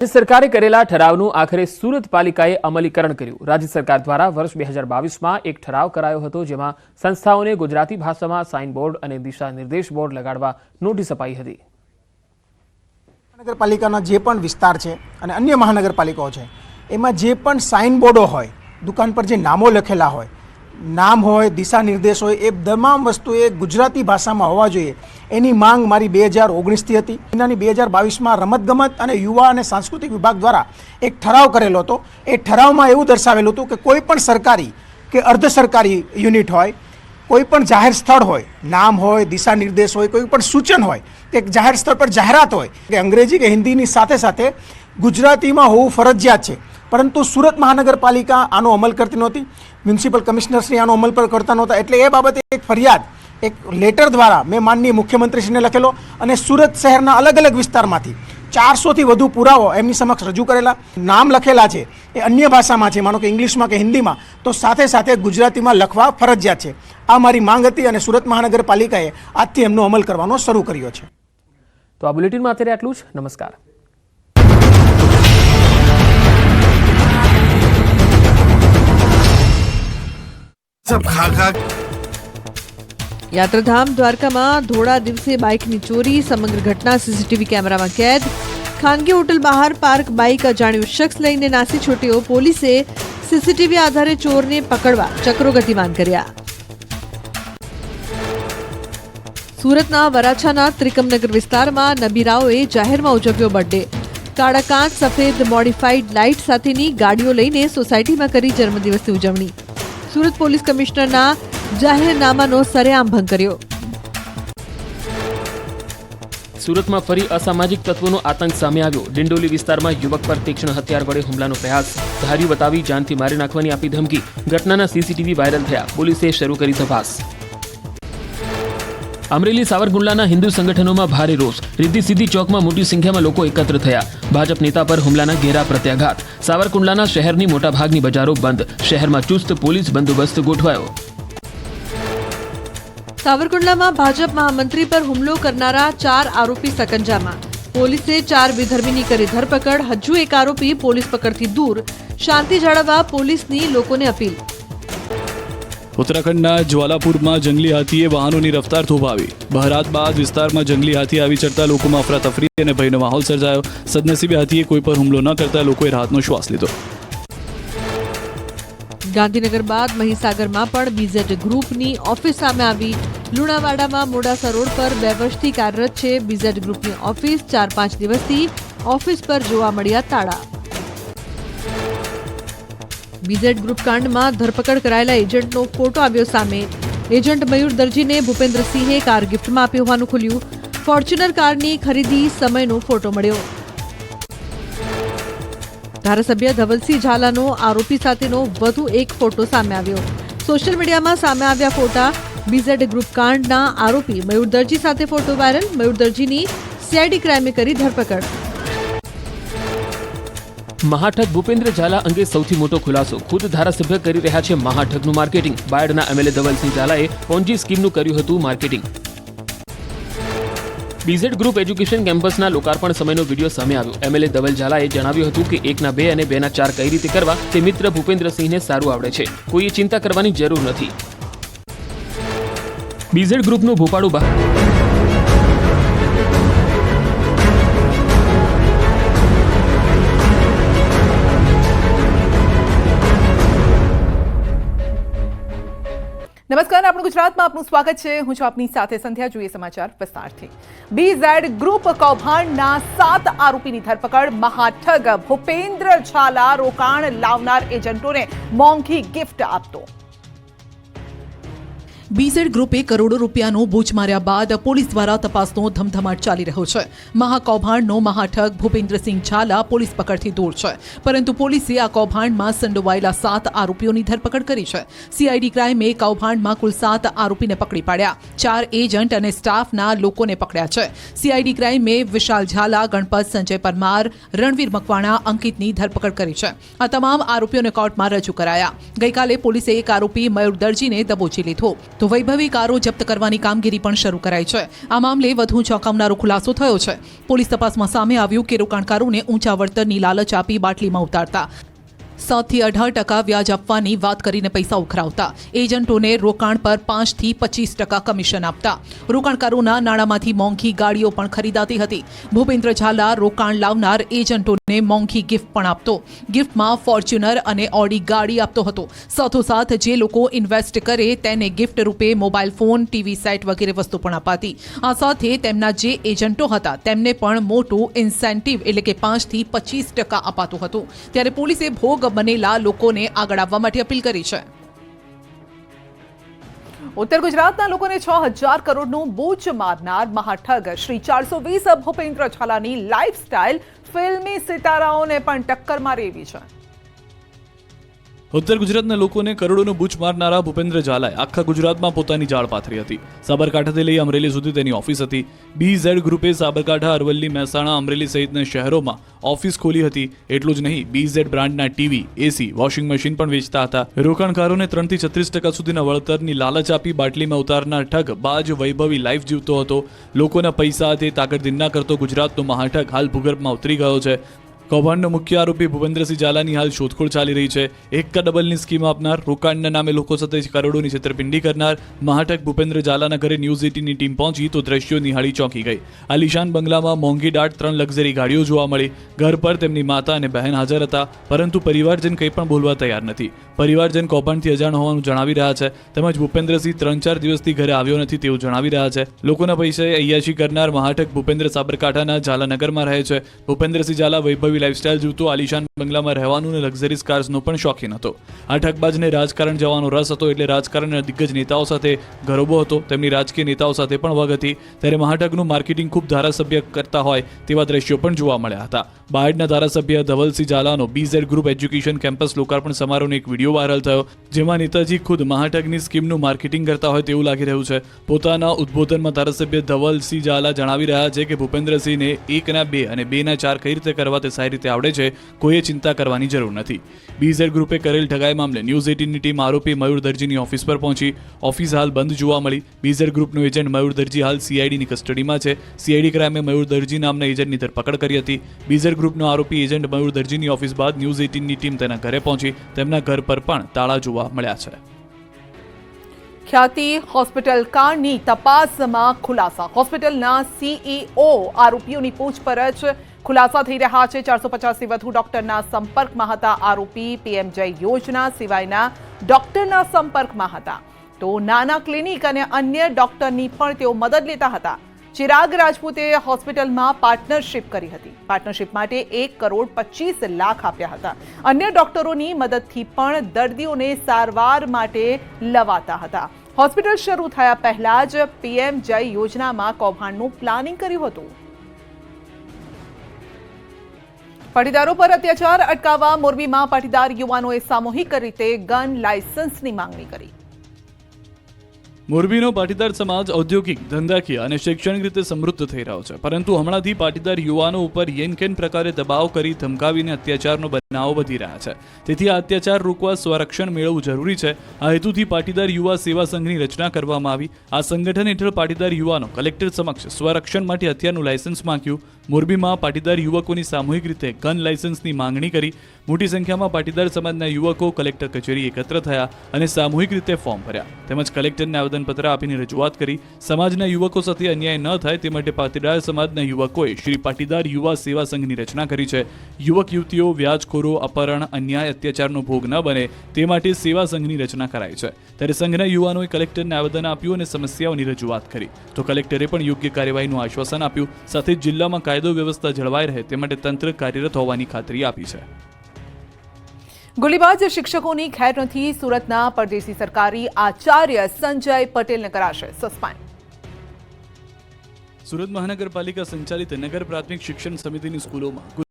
રાજ્ય સરકારે કરેલા ઠરાવનું આખરે સુરત પાલિકાએ અમલીકરણ કર્યું। રાજ્ય સરકાર દ્વારા વર્ષ 2022માં એક ઠરાવ કરાયો હતો, જેમાં સંસ્થાઓને ગુજરાતી ભાષામાં સાઇન બોર્ડ અને દિશા નિર્દેશ બોર્ડ લગાડવા નોટિસ અપાઈ હતી। મહાનગરપાલિકાના જે પણ વિસ્તાર છે અને અન્ય મહાનગરપાલિકાઓ છે, એમાં જે પણ સાઇન બોર્ડો હોય, દુકાન પર જે નામો લખેલા હોય, નામ હોય, દિશા નિર્દેશ હોય, એ તમામ વસ્તુ એ ગુજરાતી ભાષામાં હોવા જોઈએ। એની માંગ મારી 2019થી હતી। એનાની 2022માં રમતગમત અને યુવા અને સાંસ્કૃતિક વિભાગ દ્વારા એક ઠરાવ કરેલો હતો। એ ઠરાવમાં એવું દર્શાવેલું હતું કે કોઈ પણ સરકારી કે અર્ધ સરકારી યુનિટ હોય, કોઈ પણ જાહેર સ્થળ હોય, નામ હોય, દિશા નિર્દેશ હોય, કોઈ પણ સૂચન હોય, કે જાહેર સ્થળ પર જાહેરાત હોય કે અંગ્રેજી કે હિન્દીની સાથે સાથે ગુજરાતીમાં હોવું ફરજિયાત છે। પરંતુ સુરત મહાનગરપાલિકા આનો અમલ કરતી નહોતી, મ્યુનિસિપલ કમિશનરશ્રી આનો અમલ પર કરતા નહોતા। એટલે એ બાબતે એક ફરિયાદ એક લેટર દ્વારા મેં માનનીય મુખ્યમંત્રીશ્રીને લખેલો અને સુરત શહેરના અલગ અલગ વિસ્તારમાંથી 400થી વધુ પુરાવો એમની સમક્ષ રજૂ કરેલા। નામ લખેલા છે એ અન્ય ભાષામાં છે, માનો કે ઇંગ્લિશમાં કે હિન્દીમાં, તો સાથે સાથે ગુજરાતીમાં લખવા ફરજિયાત છે। આ મારી માંગ હતી અને સુરત મહાનગરપાલિકાએ આજથી એમનો અમલ કરવાનો શરૂ કર્યો છે। તો આ બુલેટિનમાં અત્યારે આટલું જ। નમસ્કાર। યાત્રાધામ દ્વારકામાં ધોળા દિવસે બાઇકની ચોરી, સમગ્ર ઘટના સીસીટીવી કેમેરામાં કેદ। ખાનગી હોટલ બહાર પાર્ક બાઇક અજાણ્યો શખ્સ લઈને નાસી છૂટ્યો। પોલીસે સીસીટીવી આધારે ચોરને પકડવા ચક્રો ગતિમાન કર્યા। સુરતના વરાછાના ત્રિકમનગર વિસ્તારમાં નબીરાઓએ જાહેરમાં ઉજવ્યો બર્થડે। કાળા કાચ, સફેદ મોડિફાઈડ લાઇટ સાથેની ગાડીઓ લઈને સોસાયટીમાં કરી જન્મદિવસની ઉજવણી। સુરત પોલીસ કમિશનરના જાહેરનામાનો સરેઆમ ભંગ કર્યો। સુરતમાં ફરી અસામાજિક તત્વોનો આતંક સામે આવ્યો। ડિંડોલી વિસ્તારમાં યુવક પર તીક્ષ્ણ હથિયાર વડે હુમલાનો પ્રયાસ, ધાર્યું બતાવી જાનથી મારી નાખવાની આપી ધમકી। ઘટનાના સીસીટીવી વાયરલ થયા। પોલીસે શરૂ કરી તપાસ। અમરેલી સાવરકુંડલાના હિન્દુ સંગઠનોમાં ભારે રોષ। રિદ્ધિ સિદ્ધિ ચોકમાં મોટી સંખ્યામાં લોકો એકત્ર થયા। ભાજપ નેતા પર હુમલાના ઘેરા પ્રત્યાઘાત। સાવરકુંડલાના શહેરની મોટાભાગની બજારો બંધ। શહેરમાં ચુસ્ત પોલીસ બંદોબસ્ત ગોઠવાયો। સાવરકુંડલામાં ભાજપ મહામંત્રી પર હુમલો કરનારા 4 આરોપી સકંજામાં। પોલીસે 4 વિધર્મીની કરી ધરપકડ। હજુ એક આરોપી પોલીસ પકડથી દૂર। શાંતિ જાળવવા પોલીસની લોકોને અપીલ। ઉત્તરાખંડના જ્વાલાપુરમાં જંગલી હાથીએ વાહનોની રફતાર થોભાવી। બહરાત બાદ વિસ્તારમાં જંગલી હાથી આવી ચડતા લોકોમાં અફરાતફરી અને ભયનો માહોલ સર્જાયો। સદનસીબે હાથીએ કોઈ પર હુમલો ન કરતા લોકોએ રાહતનો શ્વાસ લીધો। ગાંધીનગર બાદ મહીસાગરમાં પણ બીઝેડ ગ્રુપની ઓફિસ સામે આવી। લુણાવાડામાં મોડાસા રોડ પર 2 વર્ષથી કાર્યરત છે બીઝેડ ગ્રુપની ઓફિસ। 4-5 દિવસથી ઓફિસ પર જોવા મળ્યા તાળા। બીઝેડ ગ્રુપ કાંડમાં ધરપકડ કરાયેલા એજન્ટનો ફોટો આવ્યો સામે। એજન્ટ મયુર દરજીને ભૂપેન્દ્રસિંહે કાર ગિફ્ટમાં આપી હોવાનું ખુલ્યું। ફોર્ચ્યુનર કારની ખરીદી સમયનો ફોટો મળ્યો। ધારાસભ્ય ધવલસિંહ ઝાલાનો આરોપી સાથેનો વધુ એક ફોટો સામે આવ્યો। સોશિયલ મીડિયામાં સામે આવ્યા ફોટા। બીઝેડ ગ્રુપ કાંડના આરોપી મયુર દરજી સાથે ફોટો વાયરલ। મયુર દરજીની સીઆઈડી ક્રાઇમે કરી ધરપકડ। મહાઠગ ભૂપેન્દ્ર ઝાલા અંગે સૌથી મોટો ખુલાસો। ખુદ ધારાસભ્ય કરી રહ્યા છે મહાઠગનું માર્કેટિંગ। બાયડના એમએલએ ધવલસિંહ ઝાલાએ પોન્જી સ્કીમનું કર્યું હતું માર્કેટિંગ। બીઝેડ ગ્રુપ એજ્યુકેશન કેમ્પસના લોકાર્પણ સમયનો વિડીયો સામે આવ્યો। એમએલએ ધવલ ઝાલાએ જણાવ્યું હતું કે 1ના 2 અને 2ના 4 કઈ રીતે કરવા તે મિત્ર ભૂપેન્દ્રસિંહને સારું આવડે છે। કોઈએ ચિંતા કરવાની જરૂર નથી। બીઝેડ ગ્રુપનું ભોપાળું નમસ્કાર, આપણું ગુજરાતમાં આપનું સ્વાગત છે। હું છું આપની સાથે સંધ્યા। જોઈએ સમાચાર વિસ્તારથી। બીઝેડ ગ્રુપ કૌભાંડના 7 આરોપીની ધરપકડ। મહાઠગ ભૂપેન્દ્ર ઝાલા રોકાણ લાવનાર એજન્ટોને મોંઘી ગિફ્ટ આપતો। બીઝેડ ગ્રુપે કરોડો રૂપિયાનો બૂચ માર્યા બાદ પોલીસ દ્વારા તપાસનો ધમધમાટ ચાલી રહ્યો છે। મહાકૌભાંડનો મહાઠગ ભૂપેન્દ્રસિંહ ઝાલા પોલીસ પકડથી દૂર છે, પરંતુ પોલીસે આ કૌભાંડમાં સંડોવાયેલા 7 આરોપીઓની ધરપકડ કરી છે। સીઆઈડી ક્રાઇમે કૌભાંડમાં કુલ 7 આરોપીને પકડી પાડ્યા। 4 એજન્ટ અને સ્ટાફના લોકોને પકડ્યા છે। સીઆઈડી ક્રાઇમે વિશાલ ઝાલા, ગણપત, સંજય પરમાર, રણવીર મકવાણા, અંકિતની ધરપકડ કરી છે। આ તમામ આરોપીઓને કોર્ટમાં રજૂ કરાયા। ગઈકાલે પોલીસે એક આરોપી મયુર દરજીને દબોચી લીધો। તો વૈભવી કારો જપ્ત કરવાની કામગીરી પણ શરૂ કરાઈ છે. આ મામલે વધુ ચોંકાવનારો ખુલાસો થયો છે. પોલીસ તપાસમાં સામે આવ્યું કે રોકાણકારોને ઊંચા વળતરની લાલચ આપી બાટલીમાં ઉતારતા, 7 થી 18% વ્યાજ આપવાની વાત કરીને પૈસા ઉઘરાવતા, એજન્ટોને રોકાણ પર 5 થી 25% કમિશન આપતા, રોકાણકારોના નાણાંમાંથી મોંઘી ગાડીઓ પણ ખરીદાતી હતી. ભૂપેન્દ્ર ઝાલા રોકાણ લાવનાર એજન્ટોને મોંઘી ગિફ્ટ પણ આપતો. ગિફ્ટમાં ફોર્ચ્યુનર અને ઓડી ગાડી આપતો હતો. સાથોસાથ જે લોકો ઇન્વેસ્ટ કરે તેને ગિફ્ટ રૂપે મોબાઈલ ફોન, ટીવી સેટ વગેરે વસ્તુ પણ અપાતી. આ સાથે તેમના જે એજન્ટો હતા તેમને પણ મોટું ઇન્સેન્ટિવ એટલે કે 5 થી 25% અપાતું હતું. ત્યારે પોલીસે ભોગ બનેલા લોકોને આગળ આવવા માટે અપીલ કરી છે. ઉત્તર ગુજરાતના લોકોને 6,000 કરોડનું બૂચ મારનાર મહાઠગ શ્રી 420 ભૂપેન્દ્ર ઝાલાની લાઇફસ્ટાઇલ ફિલ્મી સિતારાઓને પણ ટક્કર મારી એવી છે. ઉત્તર ગુજરાતના લોકોને કરોડોનું બૂચ મારનારા ભૂપેન્દ્ર ઝાલાએ આખા ગુજરાતમાં પોતાની જાળ પાથરી હતી. સાબરકાંઠાથી લઈ અમરેલી સુધી તેની ઓફિસ હતી. BZ ગ્રુપે સાબરકાંઠા, અરવલ્લી, મહેસાણા, અમરેલી સહિતના શહેરોમાં ઓફિસ ખોલી હતી. એટલું જ નહીં, BZ બ્રાન્ડના ટીવી, એસી, વોશિંગ મશીન પણ વેચતા હતા. રોકાણકારોને 3 થી 36% સુધીના વળતરની લાલચ આપી બાટલીમાં ઉતારનાર ઠગ બાજ વૈભવી લાઈફ જીવતો હતો. લોકોના પૈસા તે તાકતદીન ના કરતો ગુજરાતનો મહાઠગ હાલ ભૂગર્ભમાં ઉતરી ગયો છે. કૌભાંડનો મુખ્ય આરોપી ભૂપેન્દ્રસિંહ ઝાલાની હાલ શોધખોળ ચાલી રહી છે. એક્કા ડબલની સ્કીમ આપનાર, રોકાણના નામે લોકો સાથે કરોડોની છેતરપિંડી કરનાર મહાઠગ ભૂપેન્દ્ર ઝાલાના ઘરે ન્યૂઝ 18ની ટીમ પહોંચી તો દ્રશ્યો નિહાળી ચોંકી ગઈ. આલિશાન બંગલામાં મોંઘી દાટ 3 લક્ઝરી ગાડીઓ જોવા મળી. ઘર પર તેમની માતા અને બહેન હાજર હતા, પરંતુ પરિવારજન કંઈ પણ બોલવા તૈયાર નથી. પરિવારજન કૌભાંડથી અજાણ હોવાનું જણાવી રહ્યા છે. તેમજ ભૂપેન્દ્રસિંહ 3-4 દિવસથી ઘરે આવ્યો નથી તેવું જણાવી રહ્યા છે. લોકોના પૈસાએ અય્યાશી કરનાર મહાઠગ ભૂપેન્દ્ર સાબરકાંઠાના ઝાલાનગરમાં રહે છે. ભૂપેન્દ્રસિંહ ઝાલા વૈભવી લાઇફસ્ટાઇલ જીવતો, આલિશાન બંગલામાં રહેવાનું અને લક્ઝરીઝ કાર્સનો પણ શોખીન હતો. આ ઠગબાજને રાજકારણ જવાનો રસ હતો, એટલે રાજકારણના દિગ્ગજ નેતાઓ સાથે ગરોબો હતો. તેમની રાજકીય નેતાઓ સાથે પણ વગ હતી. ત્યારે મહાઠગનું માર્કેટિંગ ખૂબ ધારાસભ્ય કરતા હોય તેવા દ્રશ્યો પણ જોવા મળ્યા હતા. બાયડના ધારાસભ્ય ધવલસિંહ ઝાલાનો BZ ગ્રુપ એજ્યુકેશન કેમ્પસ લોકાર્પણ સમારોહનો એક વિડીયો વાયરલ થયો, જેમાં નેતાજી ખુદ મહાઠગની સ્કીમનું માર્કેટિંગ કરતા હોય તેવું લાગી રહ્યું છે. પોતાના ઉદ્બોધનમાં ધારાસભ્ય ધવલસિંહ ઝાલા જણાવી રહ્યા છે કે ભૂપેન્દ્રસિંહને 1 ના 2 અને 2 ના 4 કઈ રીતે કરવા તે સારી રીતે આવડે છે. કોઈએ ચિંતા કરવાની જરૂર નથી. BZ ગ્રુપે કરેલ ઠગાઈ મામલે ન્યૂઝ 18ની ટીમ આરોપી મયુર દરજીની ઓફિસ પર પહોંચી. ઓફિસ હાલ બંધ જોવા મળી. BZ ગ્રુપનો એજન્ટ મયુર દરજી હાલ CIDની કસ્ટડીમાં છે. CID ક્રાઇમે મયુર દરજી નામના એજન્ટની ધરપકડ કરી હતી. BZ ગ્રુપનો આરોપી એજન્ટ મયુર દરજીની ઓફિસ બાદ ન્યૂઝ 18ની ટીમ તેના ઘરે પહોંચી. તેમના ઘર પર પણ તાળા જોવા મળ્યા છે. ખ્યાતિ હોસ્પિટલ કાંડની તપાસમાં ખુલાસા. હોસ્પિટલના CEO આરોપીઓની પૂછપરછ ખુલાસા થઈ રહ્યા છે. 450થી વધુ ડોક્ટરના સંપર્કમાં હતા આરોપી. PM જય યોજના સિવાયના ડોક્ટરના સંપર્કમાં હતા. તો નાના ક્લિનિક અને અન્ય ડોક્ટરની પણ તેઓ મદદ લેતા હતા. ચિરાગ રાજપૂતે હોસ્પિટલમાં પાર્ટનરશિપ કરી હતી. પાર્ટનરશિપ માટે 1,25 લાખ આપ્યા હતા. અન્ય ડોક્ટરોની મદદથી પણ દર્દીઓને સારવાર માટે લવાતા હતા. હોસ્પિટલ શરૂ થયા પહેલા જ PM જય યોજનામાં કૌભાંડનું પ્લાનિંગ કર્યું હતું. પાટીદારો પર અત્યાચાર અટકાવવા મોરબીમાં પાટીદાર યુવાનોએ સામૂહિક રીતે ગન લાયસન્સની માંગણી કરી. મોરબીનો પાટીદાર સમાજ ઔદ્યોગિક, ધંધાકીય અને શૈક્ષણિક રીતે સમૃદ્ધ થઈ રહ્યો છે, પરંતુ હમણાંથી પાટીદાર યુવાનો ઉપર યેનકેન પ્રકારે દબાવ કરી ધમકાવીને અત્યાચારનો બનાવો વધી રહ્યા છે. તેથી આ અત્યાચાર રોકવા સ્વરક્ષણ મેળવવું જરૂરી છે. આ હેતુથી પાટીદાર યુવા સેવા સંઘની રચના કરવામાં આવી. આ સંગઠન હેઠળ પાટીદાર યુવાનો કલેક્ટર સમક્ષ સ્વરક્ષણ માટે હથિયારનું લાયસન્સ માંગ્યું. મોરબીમાં પાટીદાર યુવકોની સામૂહિક રીતે ગન લાયસન્સની માંગણી કરી. મોટી સંખ્યામાં પાટીદાર સમાજના યુવકો કલેક્ટર કચેરી એકત્ર થયા અને સામૂહિક રીતે ફોર્મ ભર્યા, તેમજ કલેક્ટરને આવેદનપત્ર આપીને રજૂઆત કરી. સમાજના યુવકો સાથે અન્યાય ન થાય તે માટે પાટીદાર સમાજના યુવકોએ શ્રી પાટીદાર યુવા સેવા સંઘની રચના કરી છે. યુવક યુવતીઓ વ્યાજખોરો, અપહરણ, અન્યાય, અત્યાચારનો ભોગ ન બને તે માટે સેવા સંઘની રચના કરાઈ છે. ત્યારે સંઘના યુવાનોએ કલેક્ટરને આવેદન આપ્યું અને સમસ્યાઓની રજૂઆત કરી, તો કલેક્ટરે પણ યોગ્ય કાર્યવાહીનું આશ્વાસન આપ્યું. સાથે જિલ્લામાં કાયદો વ્યવસ્થા જળવાઈ રહે તે માટે તંત્ર કાર્યરત હોવાની ખાતરી આપી છે. ગોળીબાજ શિક્ષકોની ખેર નથી. સુરતના પરદેશી સરકારી આચાર્ય સંજય પટેલને કરાશે સસ્પેન્ડ. સુરત મહાનગરપાલિકા સંચાલિત નગર પ્રાથમિક શિક્ષણ સમિતિની સ્કૂલોમાં